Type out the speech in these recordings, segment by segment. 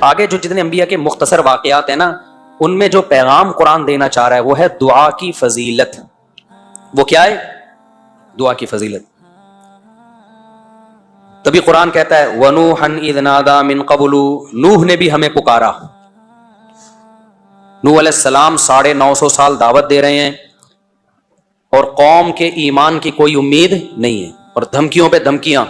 آگے جو جتنے انبیاء کے مختصر واقعات ہیں نا، ان میں جو پیغام قرآن دینا چاہ رہا ہے وہ ہے دعا کی فضیلت. وہ کیا ہے؟ دعا کی فضیلت. تبھی قرآن کہتا ہے وَنُوحًا إِذْ نَادَى مِن قَبْلُ، نوح نے بھی ہمیں پکارا. نوح علیہ السلام 950 سال دعوت دے رہے ہیں اور قوم کے ایمان کی کوئی امید نہیں ہے اور دھمکیوں پہ دھمکیاں.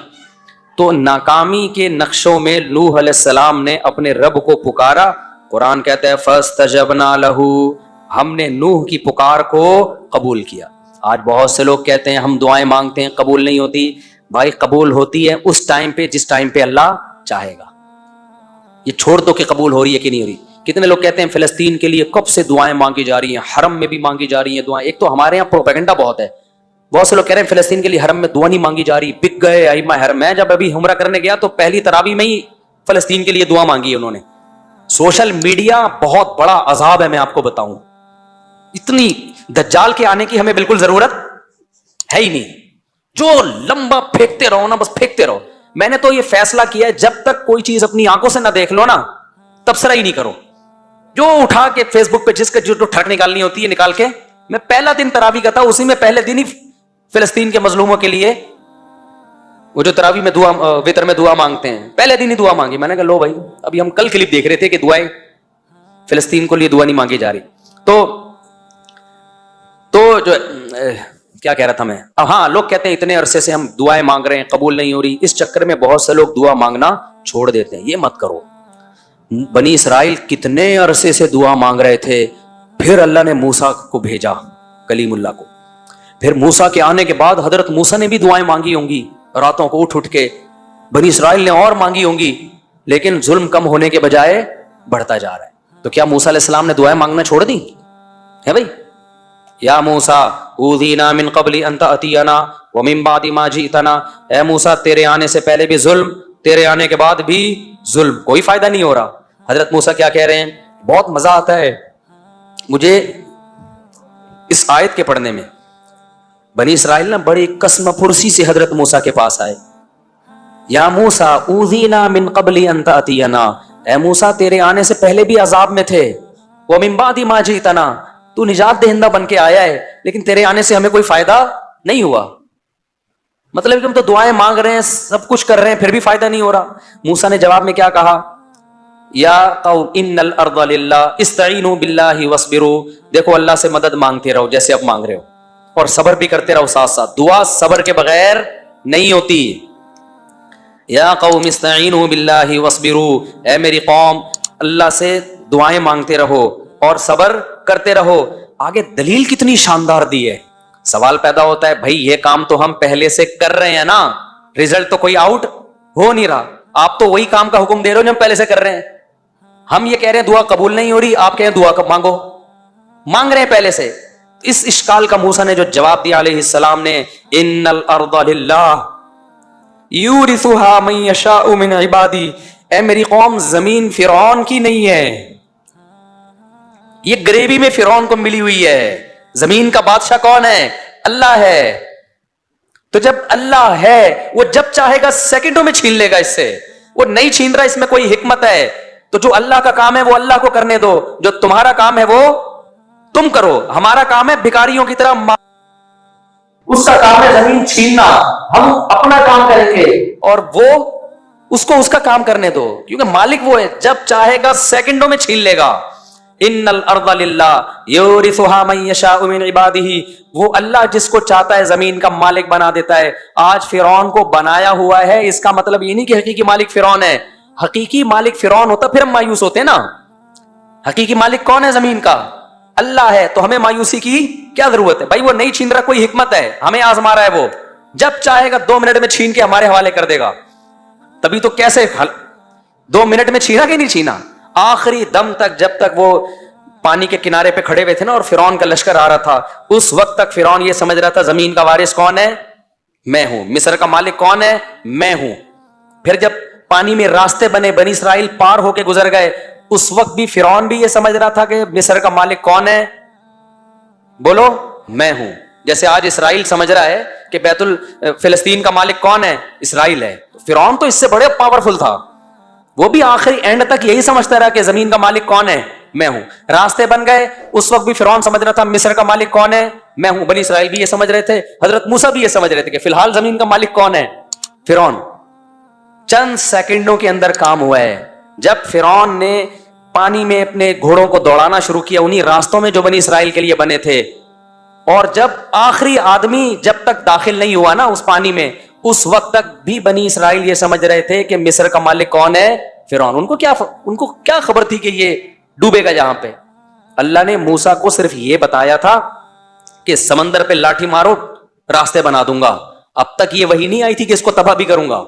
تو ناکامی کے نقشوں میں نوح علیہ السلام نے اپنے رب کو پکارا. قرآن کہتا ہے فَاسْتَجَبْنَا لَهُ، ہم نے نوح کی پکار کو قبول کیا. آج بہت سے لوگ کہتے ہیں ہم دعائیں مانگتے ہیں قبول نہیں ہوتی. بھائی قبول ہوتی ہے اس ٹائم پہ جس ٹائم پہ اللہ چاہے گا. یہ چھوڑ دو کہ قبول ہو رہی ہے کہ نہیں ہو رہی. کتنے لوگ کہتے ہیں فلسطین کے لیے کب سے دعائیں مانگی جا رہی ہیں، حرم میں بھی مانگی جا رہی ہیں دعائیں. ایک تو ہمارے یہاں پروپیگنڈا بہت ہے. بہت سے لوگ کہہ رہے ہیں فلسطین کے لیے حرم میں دعا نہیں مانگی جا رہی، بک گئے ائمہ حرم. میں جب ابھی عمرہ کرنے گیا تو پہلی تراویح میں ہی فلسطین کے لیے دعا مانگی ہے انہوں نے. سوشل میڈیا بہت بڑا عذاب ہے، میں آپ کو بتاؤں. اتنی دجال کے آنے کی ہمیں بالکل ضرورت ہے ہی نہیں. جو لمبا پھینکتے رہو نا، بس پھینکتے رہو. میں نے تو یہ فیصلہ کیا ہے جب تک کوئی چیز اپنی آنکھوں سے نہ دیکھ لو نا تبصرہ ہی نہیں کرو. جو اٹھا کے فیس بک پہ جس کا جو ٹھڑک نکالنی ہوتی ہے نکال کے. میں پہلا دن تراویح کا تھا، اسی میں پہلے دن ہی فلسطین کے مظلوموں کے لیے وہ جو تراویح میں دعا وتر میں دعا مانگتے ہیں پہلے دن ہی دعا مانگی. میں نے کہا لو بھائی، ابھی ہم کل کلپ دیکھ رہے تھے کہ دعائیں فلسطین کو لیے دعا نہیں مانگی جا رہی. تو جو کیا کہہ رہا تھا میں، اب ہاں لوگ کہتے ہیں اتنے عرصے سے ہم دعائیں مانگ رہے ہیں قبول نہیں ہو رہی. اس چکر میں بہت سے لوگ دعا مانگنا چھوڑ دیتے ہیں. یہ مت کرو. بنی اسرائیل کتنے عرصے سے دعا مانگ رہے تھے، پھر اللہ نے موسیٰ کو بھیجا، کلیم اللہ کو. پھر موسیٰ کے آنے کے بعد حضرت موسیٰ نے بھی دعائیں مانگی ہوں گی راتوں کو اٹھ کے. بنی اسرائیل نے اور مانگی ہوں گی، لیکن ظلم کم ہونے کے بجائے بڑھتا جا رہا ہے. تو کیا موسیٰ علیہ السلام نے دعائیں مانگنا چھوڑ دی ہے بھائی؟ یا موسیٰ اوذینا من قبل ان تأتینا ومن بعد ما جئتنا، اے موسیٰ تیرے آنے سے پہلے بھی ظلم، تیرے آنے کے بعد بھی ظلم، کوئی فائدہ نہیں ہو رہا. حضرت موسیٰ کیا کہہ رہے ہیں؟ بہت مزہ آتا ہے مجھے اس آیت کے پڑھنے میں. بنی اسرائیل نا بڑی قسم پرسی سے حضرت موسیٰ کے پاس آئے. یا موسیٰ اوذینا من قبل ان تأتینا، اے موسیٰ تیرے آنے سے پہلے بھی عذاب میں تھے. ومن بعد ما جئتنا، تو نجات دہندہ بن کے آیا ہے لیکن تیرے آنے سے ہمیں کوئی فائدہ نہیں ہوا. مطلب کہ ہم تو دعائیں مانگ رہے ہیں، سب کچھ کر رہے ہیں، پھر بھی فائدہ نہیں ہو رہا. موسیٰ نے جواب میں کیا کہا؟ یا قوم ان الارض للہ استعینوا باللہ واصبروا، دیکھو اللہ سے مدد مانگتے رہو جیسے اب مانگ رہے ہو، اور صبر بھی کرتے رہو ساتھ ساتھ. دعا صبر کے بغیر نہیں ہوتی. یا قوم استعینوا باللہ واصبروا، اے میری قوم اللہ سے دعائیں مانگتے رہو اور صبر کرتے رہو. آگے دلیل کتنی شاندار دی ہے. سوال پیدا ہوتا ہے بھائی یہ کام تو ہم پہلے سے کر رہے ہیں نا، رزلٹ تو کوئی آؤٹ ہو نہیں رہا. آپ تو وہی کام کا حکم دے رہے ہو جو ہم پہلے سے کر رہے ہیں. ہم یہ کہہ رہے ہیں دعا قبول نہیں ہو رہی، آپ کہہ رہے ہیں دعا کب مانگو، مانگ رہے ہیں پہلے سے. اس اشکال کا موسیٰ نے جو جواب دیا علیہ السلام نے، ان الارض للہ یورثها من یشاء من عبادی، اے میری قوم زمین فرعون کی نہیں ہے، یہ گریوی میں فرعون کو ملی ہوئی ہے. زمین کا بادشاہ کون ہے؟ اللہ ہے. تو جب اللہ ہے وہ جب چاہے گا سیکنڈوں میں چھین لے گا اس سے. وہ نہیں چھین رہا، اس میں کوئی حکمت ہے. تو جو اللہ کا کام ہے وہ اللہ کو کرنے دو، جو تمہارا کام ہے وہ تم کرو. ہمارا کام ہے بھکاریوں کی طرح، اس کا کام ہے زمین چھیننا، ہم اپنا کام کریں گے اور وہ اس کو اس کا کام کرنے دو، کیونکہ مالک وہ ہے، جب چاہے گا سیکنڈوں میں چھین لے گا. ان الارض للہ یورثها من یشاء من عبادہ، وہ اللہ جس کو چاہتا ہے زمین کا مالک بنا دیتا ہے. آج فرعون کو بنایا ہوا ہے، اس کا مطلب یہ نہیں کہ حقیقی مالک فرعون ہے. حقیقی مالک فرعون ہوتا پھر ہم مایوس ہوتے نا. حقیقی مالک کون ہے زمین کا؟ اللہ ہے. تو ہمیں مایوسی کی کیا ضرورت ہے بھائی؟ وہ نہیں چھین رہا، کوئی حکمت ہے، ہمیں آزما رہا ہے. وہ جب چاہے گا 2 منٹ میں چھین کے ہمارے حوالے کر دے گا. تبھی تو کیسے 2 منٹ میں چھینا کہ نہیں چھینا؟ آخری دم تک، جب تک وہ پانی کے کنارے پہ کھڑے ہوئے تھے نا اور فرعون کا لشکر آ رہا تھا، اس وقت تک فرعون یہ سمجھ رہا تھا زمین کا وارث کون ہے؟ میں ہوں. مصر کا مالک کون ہے؟ میں ہوں. پھر جب پانی میں راستے بنے، بنی اسرائیل پار ہو کے گزر گئے، اس وقت بھی فرعون بھی یہ سمجھ رہا تھا کہ مصر کا مالک کون ہے؟ بولو میں ہوں. جیسے آج اسرائیل سمجھ رہا ہے کہ فلسطین کا مالک کون ہے؟ اسرائیل ہے. فرعون تو اس سے بڑے پاورفل تھا. وہ بھی آخری اینڈ تک یہی سمجھتا رہا کہ زمین کا مالک کون ہے؟ میں ہوں. راستے بن گئے. اس وقت بھی فرعون سمجھ رہا تھا مصر کا مالک کون ہے؟ میں ہوں. بنی اسرائیل بھی یہ سمجھ رہے تھے. حضرت موسیٰ بھی یہ سمجھ رہے تھے کہ فی الحال زمین کا مالک کون ہے؟ فرعون. چند سیکنڈوں کے اندر کام ہوا ہے. جب فرعون نے پانی میں اپنے گھوڑوں کو دوڑانا شروع کیا انہی راستوں میں جو بنی اسرائیل کے لیے بنے تھے, اور جب آخری آدمی جب تک داخل نہیں ہوا نا اس پانی میں, اس وقت تک بھی بنی اسرائیل یہ سمجھ رہے تھے کہ مصر کا مالک کون ہے؟ فرعون. ان کو کیا خبر تھی کہ یہ ڈوبے گا جہاں پہ. اللہ نے موسیٰ کو صرف یہ بتایا تھا کہ سمندر پہ لاٹھی مارو راستے بنا دوں گا. اب تک یہ وحی نہیں آئی تھی کہ اس کو تباہ بھی کروں گا,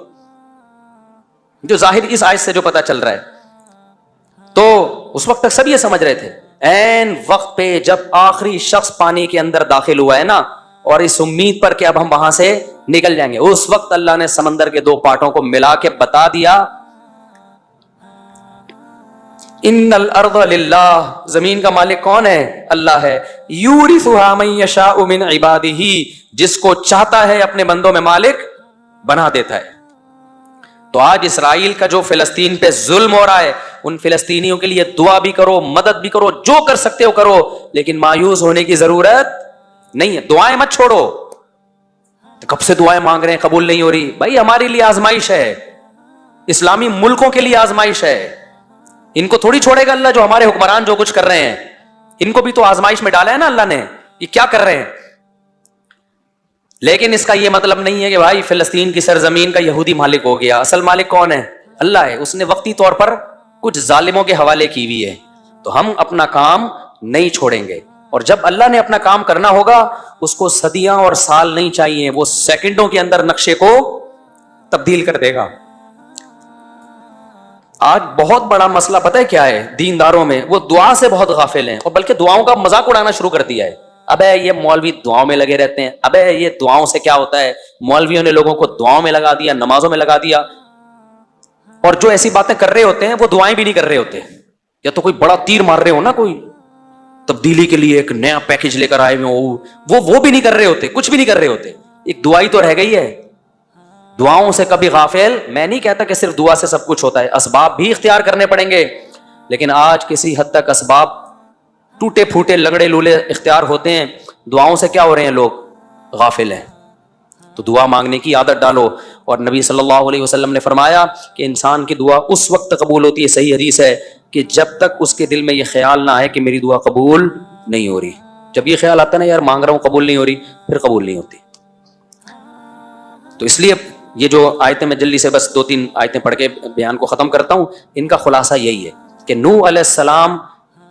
جو ظاہر اس آیت سے جو پتا چل رہا ہے. تو اس وقت تک سب یہ سمجھ رہے تھے. این وقت پہ جب آخری شخص پانی کے اندر داخل ہوا ہے نا, اور اس امید پر کہ اب ہم وہاں سے نکل جائیں گے, اس وقت اللہ نے سمندر کے دو پارٹوں کو ملا کے بتا دیا ان الارض للہ, زمین کا مالک کون ہے؟ اللہ ہے. یورثھا من یشاء من عبادہ, جس کو چاہتا ہے اپنے بندوں میں مالک بنا دیتا ہے. تو آج اسرائیل کا جو فلسطین پہ ظلم ہو رہا ہے, ان فلسطینیوں کے لیے دعا بھی کرو, مدد بھی کرو, جو کر سکتے ہو کرو, لیکن مایوس ہونے کی ضرورت نہیں ہے. دعائیں مت چھوڑو. کب سے دعائیں مانگ رہے ہیں, قبول نہیں ہو رہی. بھائی ہمارے لیے آزمائش ہے, اسلامی ملکوں کے لیے آزمائش ہے. ان کو تھوڑی چھوڑے گا اللہ جو ہمارے حکمران جو کچھ کر رہے ہیں. ان کو بھی تو آزمائش میں ڈالا ہے نا اللہ نے, یہ کیا کر رہے ہیں. لیکن اس کا یہ مطلب نہیں ہے کہ بھائی فلسطین کی سرزمین کا یہودی مالک ہو گیا. اصل مالک کون ہے؟ اللہ ہے. اس نے وقتی طور پر کچھ ظالموں کے حوالے کی ہوئی ہے. تو ہم اپنا کام نہیں چھوڑیں گے, اور جب اللہ نے اپنا کام کرنا ہوگا اس کو صدیاں اور سال نہیں چاہیے, وہ سیکنڈوں کے اندر نقشے کو تبدیل کر دے گا. آج بہت بڑا مسئلہ پتہ ہے کیا ہے دینداروں میں؟ وہ دعا سے بہت غافل ہیں, اور بلکہ دعاؤں کا مذاق اڑانا شروع کر دیا ہے. ابے یہ مولوی دعاؤں میں لگے رہتے ہیں, ابے یہ دعاؤں سے کیا ہوتا ہے, مولویوں نے لوگوں کو دعاؤں میں لگا دیا, نمازوں میں لگا دیا. اور جو ایسی باتیں کر رہے ہوتے ہیں وہ دعائیں بھی نہیں کر رہے ہوتے, یا تو کوئی بڑا تیر مار رہے ہو نا, کوئی تبدیلی کے لیے ایک نیا پیکج لے کر آئے ہوئے, وہ بھی نہیں کر رہے ہوتے, کچھ بھی نہیں کر رہے ہوتے. ایک دعائی تو رہ گئی ہے. دعاؤں سے کبھی غافل. میں نہیں کہتا کہ صرف دعا سے سب کچھ ہوتا ہے, اسباب بھی اختیار کرنے پڑیں گے, لیکن آج کسی حد تک اسباب ٹوٹے پھوٹے لنگڑے لولے اختیار ہوتے ہیں. دعاؤں سے کیا ہو رہے ہیں لوگ؟ غافل ہیں. تو دعا مانگنے کی عادت ڈالو. اور نبی صلی اللہ علیہ وسلم نے فرمایا کہ انسان کی دعا اس وقت قبول ہوتی ہے, صحیح حدیث ہے, کہ جب تک اس کے دل میں یہ خیال نہ آئے کہ میری دعا قبول نہیں ہو رہی. جب یہ خیال آتا ہے نا یار مانگ رہا ہوں قبول نہیں ہو رہی, پھر قبول نہیں ہوتی. تو اس لیے یہ جو آیتیں میں جلدی سے بس 2-3 آیتیں پڑھ کے بیان کو ختم کرتا ہوں. ان کا خلاصہ یہی ہے کہ نوح علیہ السلام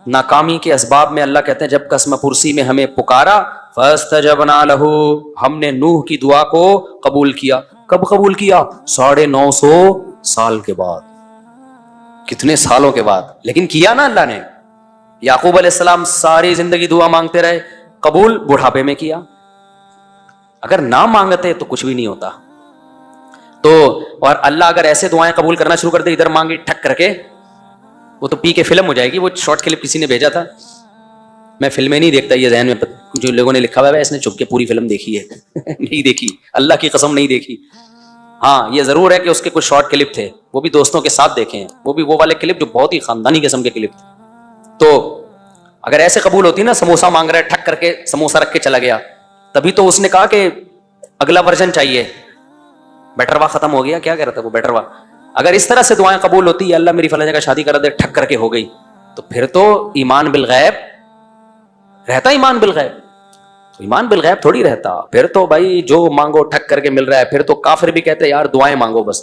ناکامی کے اسباب میں اللہ کہتے ہیں جب قسم پرسی میں ہمیں پکارا, فاستجبنا لہ, ہم نے نوح کی دعا کو قبول کیا. کب قبول کیا؟ 950 سال کے بعد. کتنے سالوں کے بعد, لیکن کیا نا اللہ نے. یعقوب علیہ السلام ساری زندگی دعا مانگتے رہے, قبول بڑھاپے میں کیا. اگر نہ مانگتے تو کچھ بھی نہیں ہوتا. تو اور اللہ اگر ایسے دعائیں قبول کرنا شروع کر دے, ادھر مانگی ٹھک کر کے, وہ تو پی کے فلم ہو جائے گی. وہ شارٹ کلپ کسی نے بھیجا تھا, میں فلمیں نہیں دیکھتا, یہ ذہن میں جو لوگوں نے لکھا ہوا ہے اس نے چپ کے پوری فلم دیکھی ہے. نہیں دیکھی, اللہ کی قسم نہیں دیکھی. ہاں یہ ضرور ہے کہ اس کے کچھ شارٹ کلپ تھے, وہ بھی دوستوں کے ساتھ دیکھے ہیں, وہ بھی وہ والے کلپ جو بہت ہی خاندانی قسم کے کلپ تھے. تو اگر ایسے قبول ہوتی نا, سموسہ مانگ رہا ہے ٹھک کر کے سموسہ رکھ کے چلا گیا, تبھی تو اس نے کہا کہ اگلا ورژن چاہیے. بیٹروا ختم ہو گیا, کیا کہہ رہا تھا وہ بیٹروا. اگر اس طرح سے دعائیں قبول ہوتی ہے, اللہ میری فلاں جگہ شادی کرا دے, ٹھک کر کے ہو گئی, تو پھر تو ایمان بالغیب رہتا. ایمان بالغیب تو ایمان بالغیب تھوڑی رہتا. پھر تو بھائی جو مانگو ٹھک کر کے مل رہا ہے. پھر تو کافر بھی کہتے ہیں یار دعائیں مانگو بس.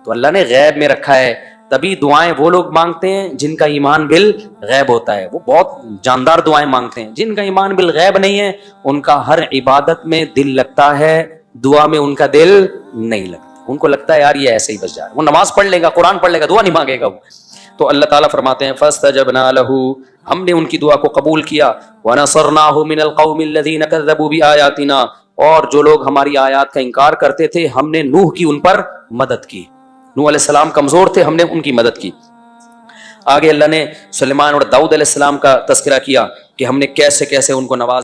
تو اللہ نے غیب میں رکھا ہے, تبھی دعائیں وہ لوگ مانگتے ہیں جن کا ایمان بالغیب ہوتا ہے. وہ بہت جاندار دعائیں مانگتے ہیں. جن کا ایمان بالغیب نہیں ہے ان کا ہر عبادت میں دل لگتا ہے, دعا میں ان کا دل نہیں لگتا. ان کو لگتا ہے یار یہ ایسے ہی بس جا رہا ہے, وہ نماز پڑھ لے گا, قرآن پڑھ لے گا, دعا نہیں مانگے گا وہ. تو اللہ تعالیٰ فرماتے ہیں فاستجبنا لہ, ہم نے ان کی دعا کو قبول کیا. ونصرناہ من القوم الذین کذبوا بآیاتنا, اور جو لوگ ہماری آیات کا انکار کرتے تھے ہم نے نوح کی ان پر مدد کی. نوح علیہ السلام کمزور تھے, ہم نے ان کی مدد کی. آگے اللہ نے سلیمان اور داؤد علیہ السلام کا تذکرہ کیا کہ ہم نے کیسے کیسے ان کو نواز